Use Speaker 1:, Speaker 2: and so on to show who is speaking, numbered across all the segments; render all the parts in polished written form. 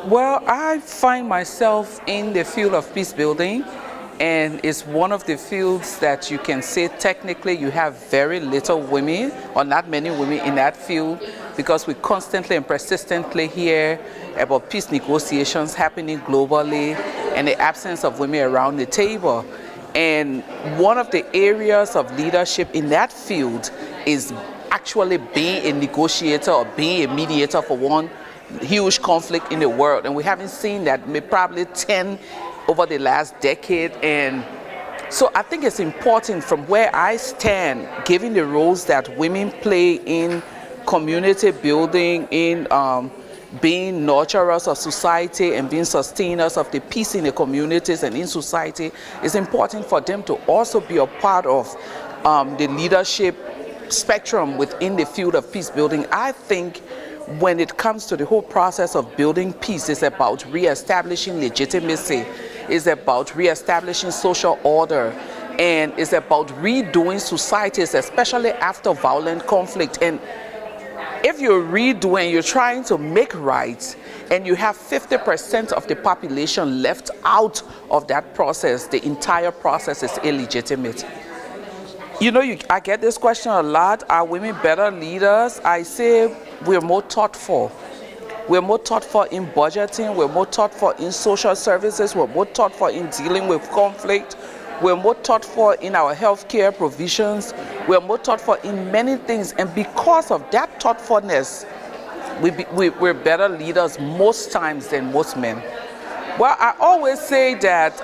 Speaker 1: Well, I find myself in the field of peace building, and it's one of the fields that you can say technically you have very little women, or not many women in that field, because we constantly and persistently hear about peace negotiations happening globally and the absence of women around the table. And one of the areas of leadership in that field is actually being a negotiator or being a mediator for one huge conflict in the world, and we haven't seen that probably 10 over the last decade. And so I think it's important from where I stand, given the roles that women play in community building, in being nurturers of society and being sustainers of the peace in the communities and in society, it's important for them to also be a part of the leadership spectrum within the field of peace building. I think when it comes to the whole process of building peace, it's about reestablishing legitimacy, it's about reestablishing social order, and it's about redoing societies, especially after violent conflict. And if you're redoing, you're trying to make right, and you have 50% of the population left out of that process, the entire process is illegitimate. You know, I get this question a lot: are women better leaders? I say we're more thoughtful. We're more thoughtful in budgeting, we're more thoughtful in social services, we're more thoughtful in dealing with conflict, we're more thoughtful in our healthcare provisions, we're more thoughtful in many things. And because of that thoughtfulness, we're better leaders most times than most men. Well, I always say that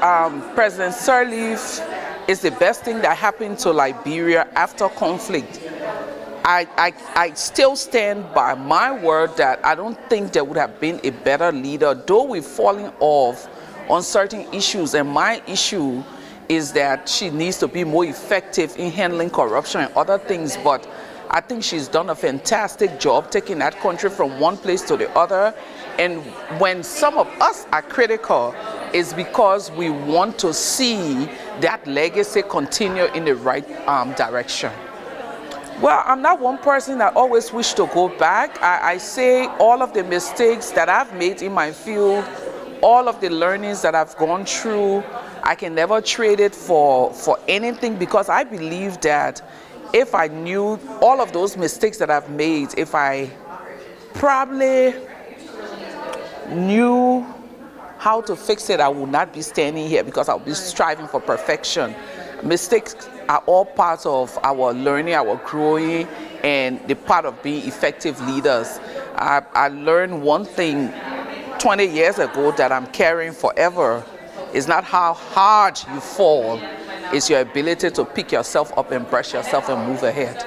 Speaker 1: President Sirleaf is the best thing that happened to Liberia after conflict. I still stand by my word that I don't think there would have been a better leader, though we've fallen off on certain issues. And my issue is that she needs to be more effective in handling corruption and other things. But I think she's done a fantastic job taking that country from one place to the other. And when some of us are critical, it's because we want to see that legacy continue in the right direction. Well, I'm not one person that always wish to go back. I say all of the mistakes that I've made in my field, all of the learnings that I've gone through, I can never trade it for anything, because I believe that if I knew all of those mistakes that I've made, if I probably knew how to fix it, I would not be standing here, because I would be striving for perfection. Mistakes are all part of our learning, our growing, and the part of being effective leaders. I learned one thing 20 years ago that I'm carrying forever. It's not how hard you fall, it's your ability to pick yourself up and brush yourself and move ahead.